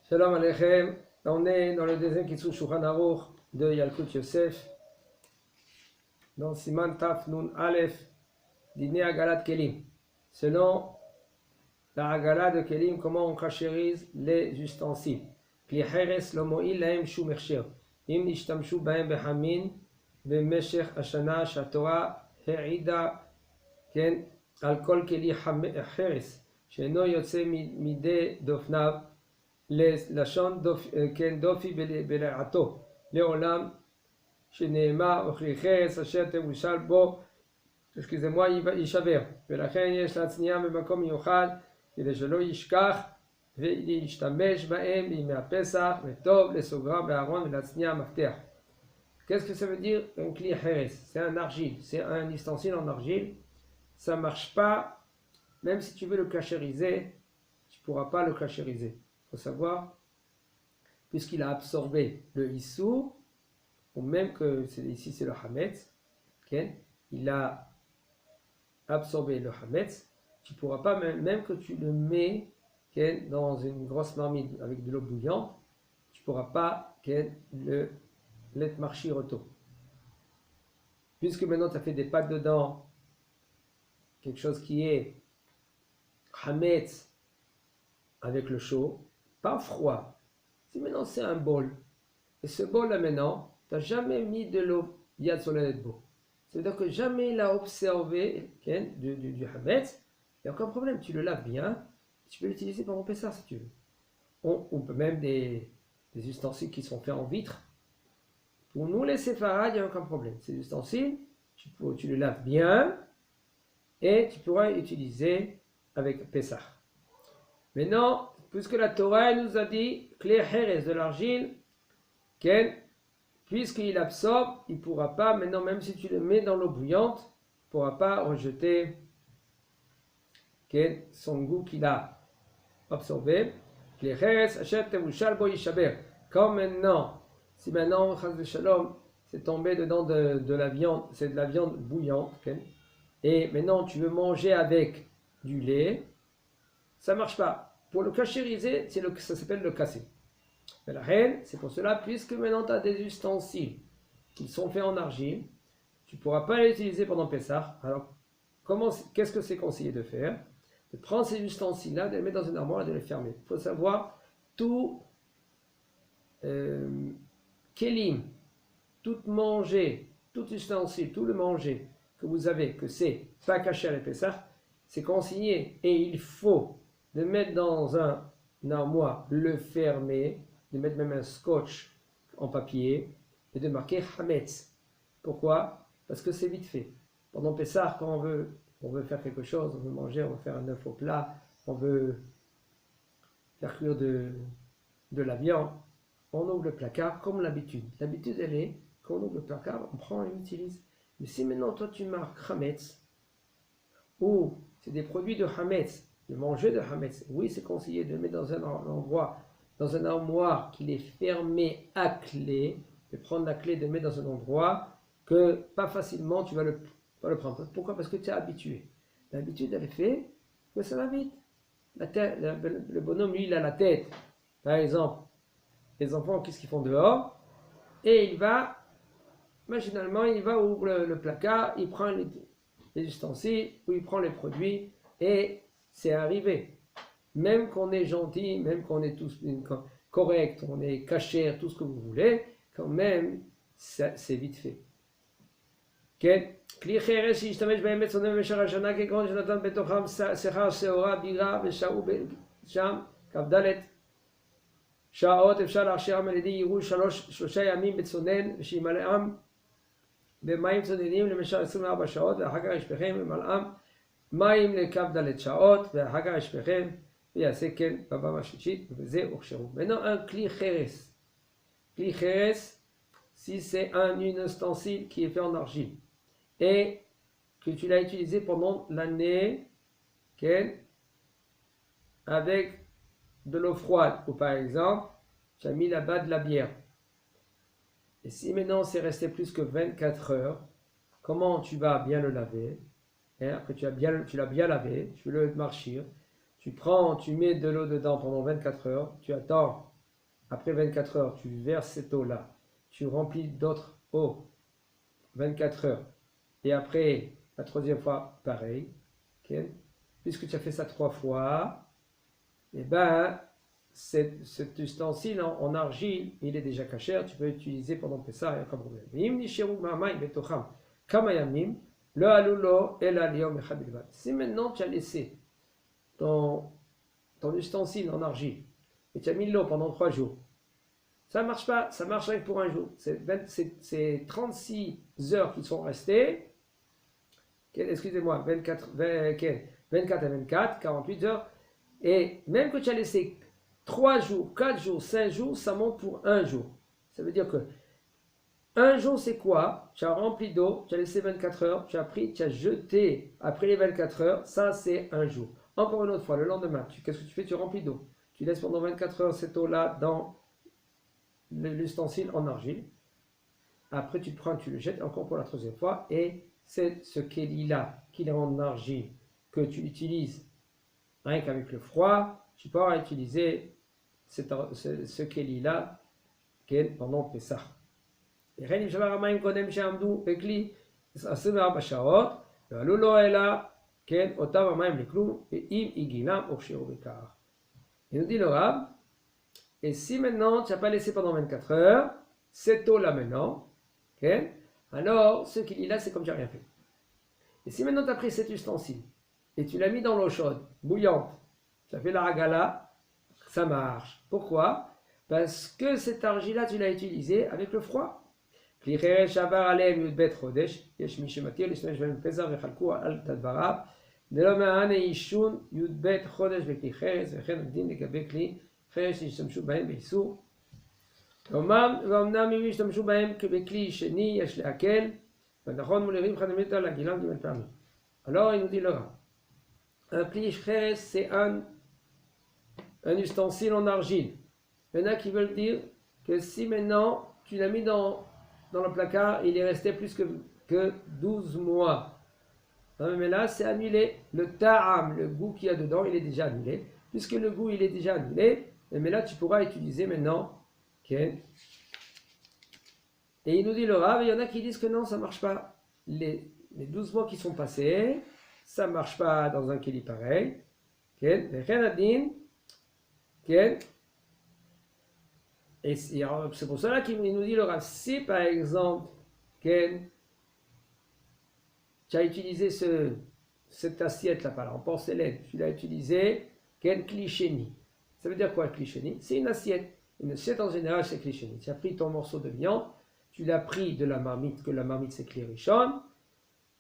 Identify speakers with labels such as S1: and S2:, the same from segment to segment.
S1: Shalom Aleichem, on est dans le deuxième Kitzur Shulchan Aruch de Yalkut Yosef, dans Siman Taf Nun Aleph, Dîner Agalat Kelim. Selon la Agala de Kelim, comment on cachérise les ustensiles. Kli Cheres lo mo'il lahem shum hechsher, im nishtamshu bahem behamin, b'meshech hashana shatorah he'ida ken al kol keli cheres, she'eno yotze midei dofnav, לשון כן דופי בלעתו לעולם שנאמר וכלי חרס אשר תבושל בו excusez-moi יישבר ולכן יש להצניע במקום מיוחד כדי שלא ישכח ולהשתמש בהם בימי הפסח וטוב לסוגרם בארון ולהצניע מפתח. Qu'est-ce que ça veut dire un kli cheres? C'est un argile, c'est un ustensile en argile. Ça marche pas, même si tu veux le cachériser, tu pourras pas le cachériser. Il faut savoir, puisqu'il a absorbé le Issour, ou même que ici c'est le Hametz, okay? Il a absorbé le Hametz, tu ne pourras pas, même que tu le mets okay, dans une grosse marmite avec de l'eau bouillante, tu ne pourras pas okay, le marchir auto. Puisque maintenant tu as fait des pâtes dedans, quelque chose qui est Hametz avec le chaud, pas froid. Si maintenant c'est un bol, et ce bol-là maintenant, tu n'as jamais mis de l'eau Yad Solenet Bo. C'est-à-dire que jamais il a observé du Hametz, il n'y a aucun problème, tu le laves bien, tu peux l'utiliser pendant Pessah si tu veux. On peut même des ustensiles qui sont faits en vitre. Pour nous les séfarades, il n'y a aucun problème. Ces ustensiles, tu les laves bien, et tu pourras utiliser avec Pessah. Maintenant, puisque la Torah nous a dit Kli Cheres de l'argile, puisqu'il absorbe, il ne pourra pas, maintenant même si tu le mets dans l'eau bouillante, il ne pourra pas rejeter son goût qu'il a absorbé. Kli Cheres Asher Tevushal Bo Yishaber. Comme maintenant, si maintenant, Chas v'Shalom, c'est tombé dedans de la viande, c'est de la viande bouillante, et maintenant tu veux manger avec du lait, ça ne marche pas. Pour le cachériser, ça s'appelle le casser. Mais la reine, c'est pour cela, puisque maintenant tu as des ustensiles qui sont faits en argile, tu ne pourras pas les utiliser pendant Pessah. Alors, qu'est-ce que c'est conseillé de faire? De prendre ces ustensiles-là, de les mettre dans une armoire et de les fermer. Il faut savoir, tout kelim, tout manger, tout ustensile, tout le manger que vous avez, que c'est pas caché à la Pessah, c'est consigné et il faut de mettre dans un armoire, le fermer, de mettre même un scotch en papier et de marquer Hametz. Pourquoi? Parce que c'est vite fait. Pendant Pessah, quand on veut faire quelque chose, on veut manger, on veut faire un œuf au plat, on veut faire cuire de la viande, on ouvre le placard comme l'habitude. L'habitude, elle est, quand on ouvre le placard, on prend et on utilise. Mais si maintenant, toi, tu marques Hametz, ou c'est des produits de Hametz, de manger de Hametz, oui, c'est conseillé de le mettre dans un endroit, dans un armoire qui est fermé à clé, de prendre la clé, de le mettre dans un endroit que pas facilement tu vas le prendre. Pourquoi? Parce que tu es habitué. L'habitude, elle est faite, mais ça va vite. Le bonhomme, lui, il a la tête. Par exemple, les enfants, qu'est-ce qu'ils font dehors? Et il va, machinalement, il va ouvrir le placard, il prend les ustensiles, ou il prend les produits, et c'est arrivé. Même qu'on est gentil, même qu'on est tous correct, on est caché, tout ce que vous voulez, quand même, c'est vite fait. כלי חרס שישתמש בהם בצונן במשך השנה כגון שנתן בתוכם שיחה, שעורה, בירה ושעו שם כ"ד שעות אפשר להכשירם על ידי ייעול 3 ימים בצונן ושימלאם במים צוננים למשך 24 שעות ואחר כך ישפכם ומלאם מים לכ"ד שעות ואחר כך ישפכם ויעשה כן בפעם השלישית ובזה הוכשרו. Maintenant un kli cheres. Kli cheres, si c'est un ustensile qui est fait en argile et que tu l'as utilisé pendant l'année avec de l'eau froide, ou par exemple, tu as mis là-bas de la bière. Et si maintenant c'est resté plus que 24 heures, comment tu vas bien le laver? Et après tu l'as bien lavé, tu veux le marchir, tu mets de l'eau dedans pendant 24 heures, tu attends après 24 heures, tu verses cette eau-là, tu remplis d'autres eaux, 24 heures, et après, la troisième fois, pareil, okay? Puisque tu as fait ça 3 fois, et ben, cet ustensile en argile, il est déjà caché, tu peux l'utiliser pendant Pessah, il n'y a aucun problème. Si maintenant tu as laissé ton ustensile en argile et tu as mis l'eau pendant 3 jours, ça ne marche pas, ça marche rien que pour un jour. C'est 36 heures qui sont restées, excusez-moi, 24 à 24, 48 heures, et même que tu as laissé 3 jours, 4 jours, 5 jours, ça monte pour un jour. Ça veut dire que un jour, c'est quoi? Tu as rempli d'eau, tu as laissé 24 heures, tu as pris, tu as jeté après les 24 heures, ça c'est un jour. Encore une autre fois, le lendemain, qu'est-ce que tu fais? Tu remplis d'eau. Tu laisses pendant 24 heures cette eau-là dans l'ustensile en argile. Après, tu prends, tu le jettes encore pour la troisième fois, et c'est ce kéli-là, qu'il est en argile, que tu utilises rien qu'avec le froid, tu pourras utiliser ce kéli-là pendant Pessah. וכן אם שבר המים קודם שעמדו בכלי 24 שעות, ועלו לו אלא, כן, אותם המים לכלום, ואם עיגינם הוכשרו בכך. Il nous dit le Rab, et si maintenant tu n'as pas laissé pendant 24 heures, cette eau-là maintenant, okay, alors ce qu'il dit là, c'est comme tu n'as rien fait. Et si maintenant tu as pris cet ustensile, et tu l'as mis dans l'eau chaude, bouillante, tu as fait la hagala, ça marche. Pourquoi? Parce que cette argile-là, tu l'as utilisée avec le froid. כלי חרס שעבר עליהם י"ב חודש, יש מי שמתיר להשתמש בהם בפסח וחלקו על דבריו, דלא מענה עישון י"ב חודש בכלי חרס, וכן הדין לגבי כלי חרס שהשתמשו בהם באיסור. ואומנם אם ישתמשו בהם בכלי שני יש להקל, ונכון מול ריב חדמית על הגילם ג' פעמים. Alors il nous dit le Rab, un kli חרס c'est un ustensile en argile. Il y en a qui veulent dire que si maintenant tu l'as mis dans le placard, il est resté plus que 12 mois. Mais là, c'est annulé. Le ta'am, le goût qu'il y a dedans, il est déjà annulé. Puisque le goût, il est déjà annulé, mais là, tu pourras utiliser maintenant. Okay. Et il nous dit le Rav, il y en a qui disent que non, ça ne marche pas. Les 12 mois qui sont passés, ça ne marche pas dans un keli pareil. Okay. Et c'est pour cela qu'il nous dit le Rav, si par exemple, tu as utilisé cette assiette-là, en porcelaine, tu l'as utilisé, klichéni. Ça veut dire quoi klichéni? C'est une assiette. Une assiette en général, c'est klichéni. Tu as pris ton morceau de viande, tu l'as pris de la marmite, que la marmite c'est klirichon,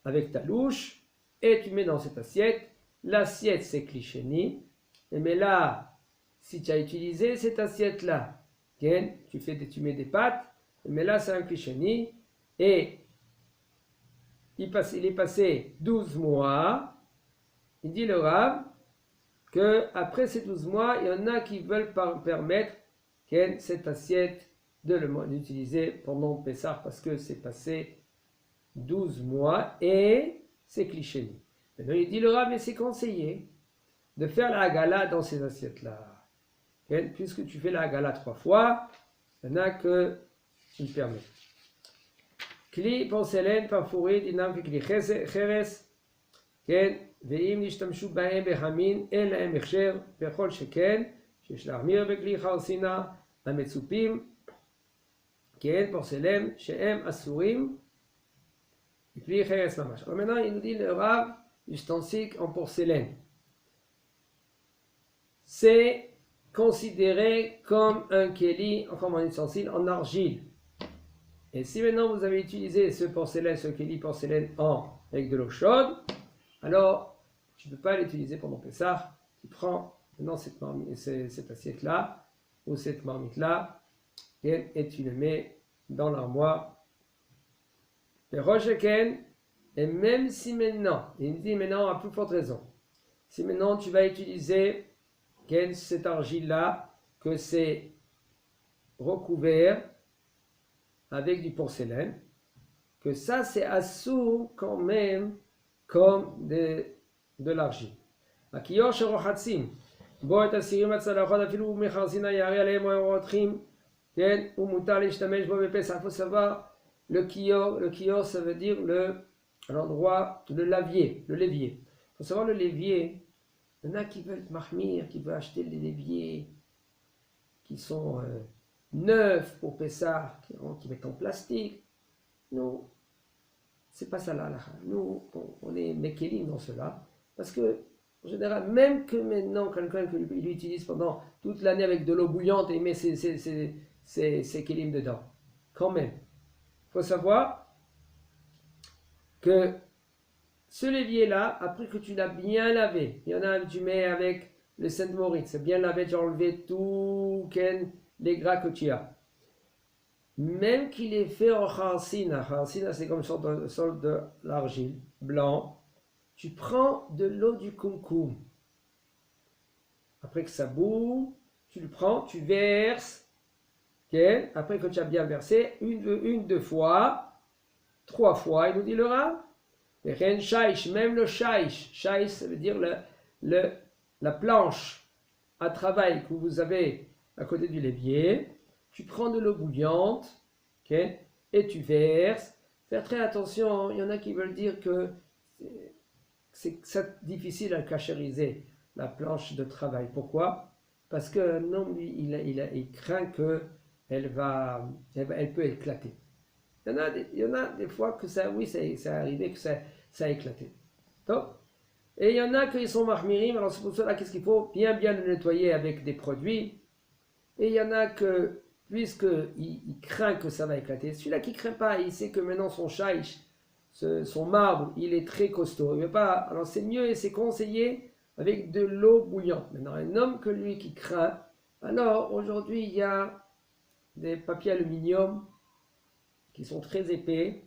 S1: avec ta louche, et tu mets dans cette assiette. L'assiette c'est klichéni. Mais là, si tu as utilisé cette assiette-là, tu mets des pâtes, mais là c'est un klichéni, et il est passé 12 mois, il dit le Rav, qu'après ces 12 mois, il y en a qui veulent permettre cette assiette de l'utiliser pendant Pessah, parce que c'est passé 12 mois, et c'est klichéni. Maintenant il dit le Rav, mais c'est conseillé de faire la hagala dans ces assiettes-là. Puisque tu fais la hagala 3 fois, il y en a qu'il permet. Kli porcelaine parfouré dinam kli cheres, ואם נשתמשו בהם בהמין אין להם הכשר, בכל שכן שיש להחמיר בכלי חרסינה המצופים, פורסלן שהם אסורים בכלי חרס ממש. Alors maintenant il nous dit le Rav, ustensile en porcelaine. C'est considéré comme un kéli, comme un ustensile en argile. Et si maintenant vous avez utilisé ce porcelaine, ce kéli porcelaine avec de l'eau chaude, alors tu ne peux pas l'utiliser pendant Pessah. Tu prends maintenant cette assiette-là ou cette marmite-là et tu le mets dans l'armoire. Et même si maintenant, il dit maintenant à plus forte raison, si maintenant tu vas utiliser cette argile-là, que c'est recouvert avec du porcelaine, que ça c'est assourd quand même comme de l'argile. בו את הסירים הצלחות אפילו מחרסינה יערי עליהם או רותחים, כן, ומותר להשתמש בו בפסח. Il faut savoir, le kior ça veut dire l'endroit, le lavier, le lévier. Il faut savoir le lévier, il y en a qui veulent mahmir, qui veulent acheter des léviers qui sont neufs pour Pessah, qui mettent en plastique. Nous, c'est pas ça là. Nous, on est mekelim dans cela, parce que en général, même que maintenant, quelqu'un qui l'utilise pendant toute l'année avec de l'eau bouillante et il met ses kelim dedans, quand même, il faut savoir que ce lévier-là, après que tu l'as bien lavé, il y en a tu mets avec le Saint-Moritz, c'est bien lavé, tu as enlevé tout les gras que tu as. Même qu'il est fait en kharsina, c'est comme une sorte de l'argile blanc, tu prends de l'eau du kumkum. Après que ça boue, tu le prends, tu verses. Okay? Après que tu as bien versé, une, deux fois, 3 fois, il nous dit le Rav. Même le shaish, ça veut dire la planche à travail que vous avez à côté du lévier. Tu prends de l'eau bouillante, okay, et tu verses. Faire très attention, il y en a qui veulent dire que c'est difficile à cachériser la planche de travail. Pourquoi? Parce que non, lui, il craint qu'elle peut éclater. Il y en a des fois que ça, oui, c'est arrivé que ça a éclaté. Donc, et il y en a qui sont mahmirim, alors c'est pour cela qu'est-ce qu'il faut bien le nettoyer avec des produits. Et il y en a que, puisqu'il craint que ça va éclater, celui-là qui ne craint pas, il sait que maintenant son shaïch, son marbre, il est très costaud. Il veut pas, alors c'est mieux et c'est conseillé avec de l'eau bouillante. Maintenant, un homme que lui qui craint, alors aujourd'hui il y a des papiers aluminium qui sont très épais,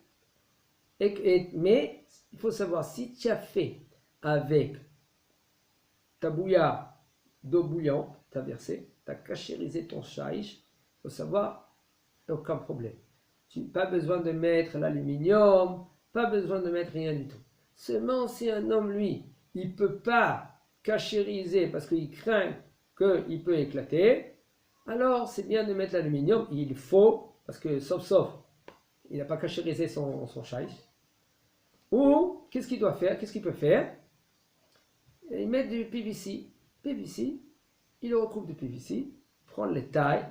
S1: mais il faut savoir, si tu as fait avec ta bouillarde d'eau bouillante, tu as versé, tu as cachérisé ton shaïch, il faut savoir, aucun problème. Tu n'as pas besoin de mettre l'aluminium, pas besoin de mettre rien du tout. Seulement si un homme, lui, il ne peut pas cachériser parce qu'il craint qu'il peut éclater, alors c'est bien de mettre l'aluminium, il faut, parce que sauf, il n'a pas cachérisé son shaïch. Ou, qu'est-ce qu'il doit faire? Qu'est-ce qu'il peut faire? Il met du PVC, il le recouvre de PVC, prend les tailles,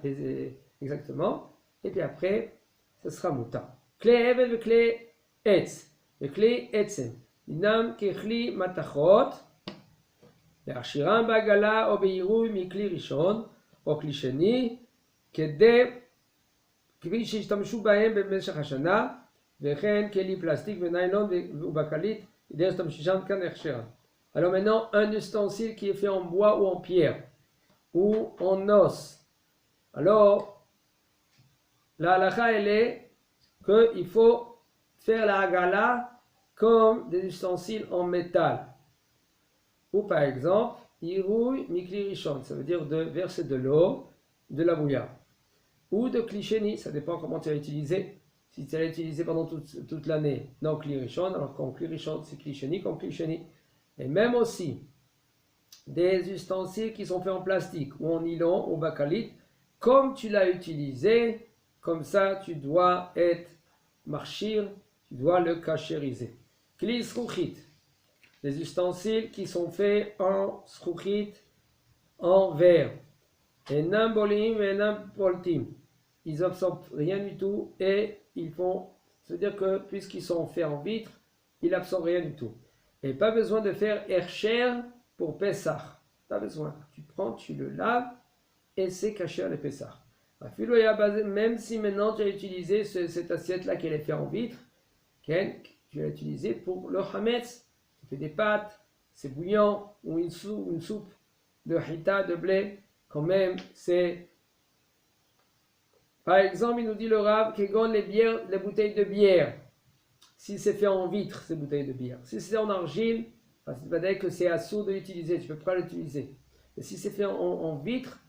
S1: exactement, et puis après, ce sera moutant. Clé Evel et clé Etz. Le clé Etzem. Dinam kechli matachot. להכשירם בעגלה או בעירוי מכלי ראשון או כלי שני כפי שהשתמשו בהם במשך השנה וכן כלי פלסטיק וניילון ובקלית כדי להשתמשם כאן הכשרה. Alors maintenant, un ustensile qui est fait en bois ou en pierre ou en os. Alors, la halakha elle est qu'il faut faire la hagala comme des ustensiles en métal. Ou par exemple, irouy mikli rishon, ça veut dire de verser de l'eau, de la bouillarde. Ou de klisheni, ça dépend comment tu as utilisé. Si tu l'as utilisé pendant toute l'année, non kli rishon, alors comme kli rishon c'est klisheni, comme klisheni. Et même aussi, des ustensiles qui sont faits en plastique, ou en nylon, ou bakalite, comme tu l'as utilisé, comme ça tu dois être marchir, tu dois le cachériser. Kli sruchit. Les ustensiles qui sont faits en sruchit, en verre. Et nambolim et nampoltim. Ils n'absorbent rien du tout et ils font. C'est-à-dire que puisqu'ils sont faits en vitre, ils n'absorbent rien du tout. Et pas besoin de faire Ercher pour Pessah. Pas besoin. Tu prends, tu le laves et c'est caché à le Pessah. Même si maintenant tu as utilisé cette assiette-là qui est faite en vitre, tu l'as utilisé pour le Hametz. Tu fais des pâtes, c'est bouillant, ou une soupe de hita, de blé, quand même, c'est... Par exemple, il nous dit le Rav, Kegon, les bouteilles de bière, si c'est fait en vitre, ces bouteilles de bière. Si c'est en argile, c'est pas dire que c'est assourd de l'utiliser, tu ne peux pas l'utiliser. Mais si c'est fait en vitre,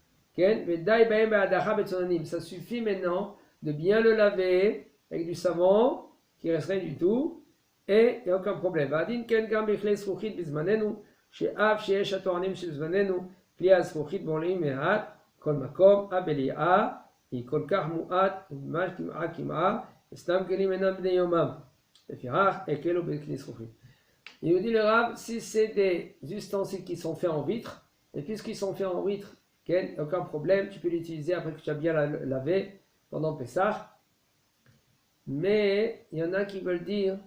S1: ça suffit maintenant de bien le laver avec du savon, qui ne reste rien du tout, et il n'y a aucun problème. כלי הזכוכית בולעים מעט, כל מקום, הבליעה, היא כל כך מועט, ממש כמעה, וסתם כלים אינם בני יומם. לפיכך, הקלו בכלי זכוכית. Il nous dit le Rav, si c'est des ustensiles qui sont faits en vitre, et puisqu'ils sont faits en vitre, aucun problème, tu peux l'utiliser après que tu as bien lavé pendant Pessah. Mais il y en a qui veulent dire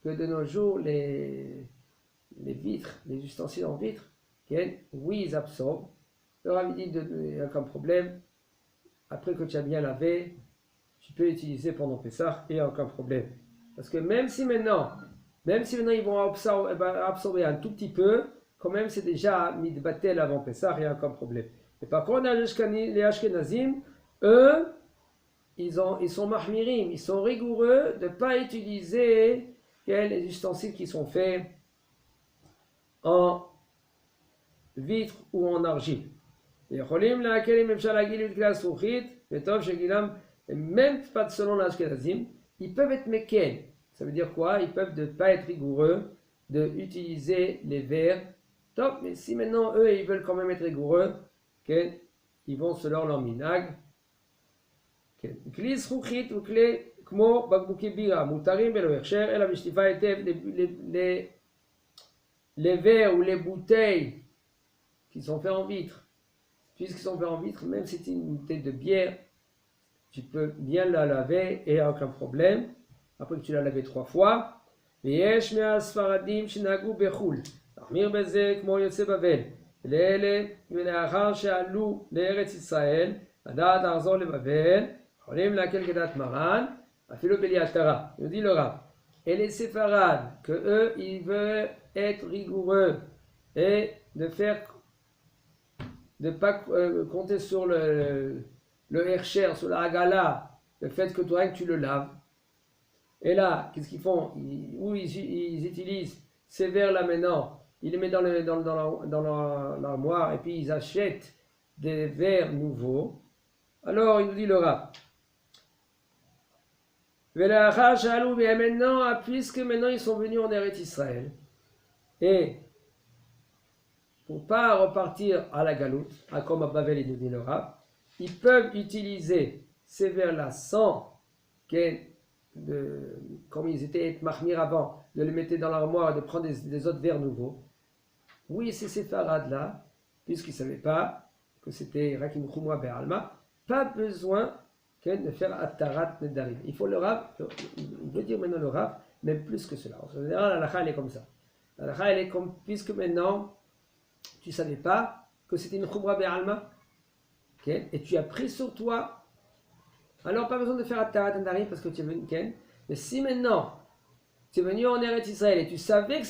S1: que de nos jours, les vitres, les ustensiles en vitre, oui, ils absorbent. Le Rav dit qu'il n'y a aucun problème. Après que tu as bien lavé, tu peux l'utiliser pendant Pessah et il n'y a aucun problème. Parce que même si maintenant ils vont absorber un tout petit peu, quand même c'est déjà mis de battel avant Pessah, il n'y a aucun problème. Et par contre, les Ashkenazim, eux, ils sont mahmirim, ils sont rigoureux de ne pas utiliser les ustensiles qui sont faits en vitre ou en argile. Et même pas selon l'Ashkenazim, ils peuvent être meken. Ça veut dire quoi? Ils peuvent ne pas être rigoureux d'utiliser les verres. Top, mais si maintenant eux ils veulent quand même être rigoureux, ils vont selon leur minag. כלי זכוכית וכלי כמו בקבוקי בירה מותרים בלא הכשר אלא בשטיפה היטב les verres ou les bouteilles qui sont faits en vitre, puisqu'ils sont faits en vitre, même si c'est une bouteille de bière, tu peux bien la laver et aucun problème. Après que tu l'as lavé 3 fois. ויש מהספרדים שנהגו בחו"ל להחמיר בזה כמו יוצא בבל לאלה ולאחר שעלו לארץ ישראל לדעת לחזור לבבל יכולים להקל כדעת מרן אפילו בליעתרה. Il nous dit le Rav, et les séfarades que eux ils veulent être rigoureux et de pas compter sur le hercher, sur la hagala, le fait que toi tu le laves. Et là, qu'est-ce qu'ils font? Ils utilisent ces verres-là maintenant, ils les mettent dans l'armoire et puis ils achètent des verres nouveaux. Alors, il nous dit le Rav. Puisque maintenant ils sont venus en Eretz Israël, et pour ne pas repartir à la galoute, comme à Bavel il nous dit le Rav, ils peuvent utiliser ces verres-là sans comme ils étaient mahmir avant, de les mettre dans l'armoire et de prendre des autres verres nouveaux. Oui, ces séfarades-là, puisqu'ils ne savaient pas que c'était Rakim Khumwa Be'alma, pas besoin de faire Attarat Nedarim. Il faut le Rav, il veut dire maintenant le Rav, même plus que cela. En général, la halakha elle est comme ça. La halakha elle est comme, puisque maintenant, tu ne savais pas que c'était une Khumwa Be'alma, et tu as pris sur toi. Alors, pas besoin de faire Attarat Nedarim parce que tu es venu, mais si maintenant, tu es venu en Eretz Israël et tu savais que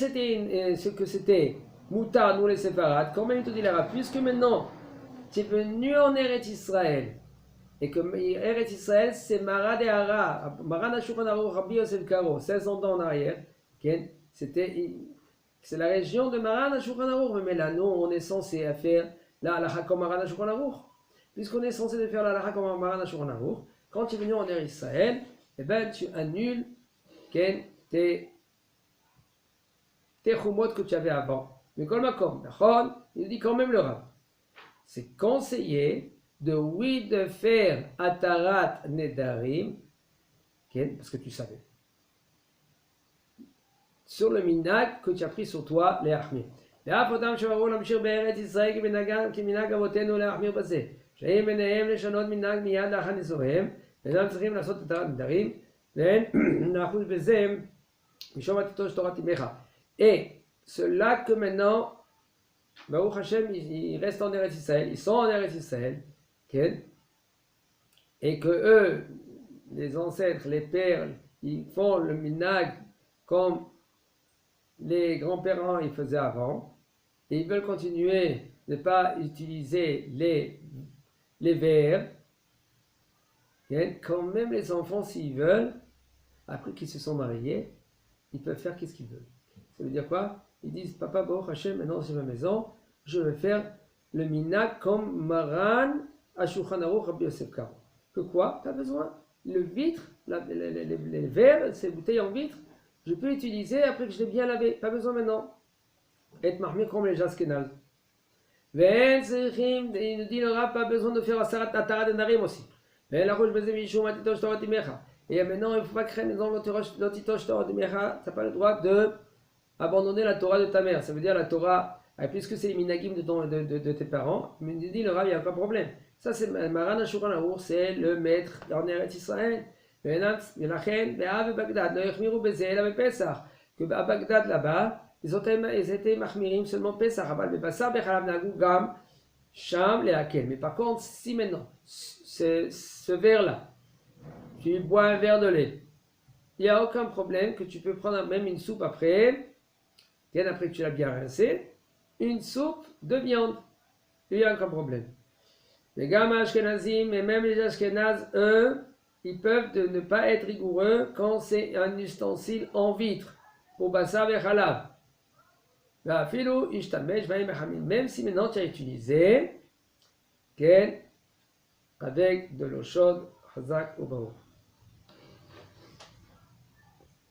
S1: c'était Moutar, nous les séfarades, quand même il te dit le Rav, puisque maintenant, tu es venu en Eretz Israël, et que Eretz Israël, c'est Maran et Hara, Maran HaShulchan Aruch Rabbi Yosef Karo, 1600 ans en arrière, c'est la région de Maran HaShulchan Aruch, mais là, nous, on est censé faire la halakha comme Maran HaShulchan Aruch. Puisqu'on est censé faire la halakha comme Maran HaShulchan Aruch, quand tu es venu en Eretz Israël, eh ben, tu annules tes chumot que tu avais avant. Mais comme il dit quand même le Rav, c'est conseillé de faire Atarat Nedarim, parce que tu savais, sur le minag que tu as pris sur toi, les Achmir. ואף אותם שברו להמשיך בארץ ישראל כמנהג אבותינו להחמיר בזה, שאין ביניהם לשנות מנהג מיד לאחר נישואיהם, ואינם צריכים לעשות את הנדרים, ואין לאחוז בזה משום עתידו של תורת אמך. Et ceux-là que maintenant, Baruch Hashem, ils restent en Eretz Israël, ils sont en Eretz Israël, et que eux, les ancêtres, les pères, ils font le minag comme les grands-parents ils faisaient avant, et ils veulent continuer de ne pas utiliser les verres, quand même les enfants, s'ils veulent, après qu'ils se sont mariés, ils peuvent faire qu'est-ce qu'ils veulent. Ça veut dire quoi? Ils disent, papa, Baruch Hashem, maintenant c'est ma maison, je vais faire le minag comme Maran HaShulchan Aruch Rabbi Yosef Karo. Que quoi? Pas besoin. Le vitre, les verres, ces bouteilles en vitre, je peux utiliser après que je l'ai bien lavé. Pas besoin maintenant. Et mahmir comme les Ashkenaz. Il nous dit il n'aura pas besoin de faire Asarat Atara de Narim aussi. Et maintenant, il ne faut pas créer dans l'otitosh Torah de Mecha, tu n'as pas le droit d'abandonner la Torah de ta mère. Ça veut dire la Torah, puisque c'est les minagim de tes parents, mais il dit le Rav, il n'y a aucun problème. Ça, c'est Maran Ashouran Aour, c'est le maître en Eretz Israël. Que à Bagdad là-bas, ils étaient mahmirim seulement Pesach. Mais par contre, si maintenant, ce verre-là, tu bois un verre de lait, il n'y a aucun problème que tu peux prendre même une soupe après, bien après que tu l'as bien rincé, une soupe de viande. Il n'y a aucun problème. Les gamins Ashkenazim et même les Ashkenazes, eux, ils peuvent ne pas être rigoureux quand c'est un ustensile en vitre, pour Bassar et Halav. Même si maintenant tu as utilisé avec de l'eau chaude, Hazak ou Baour.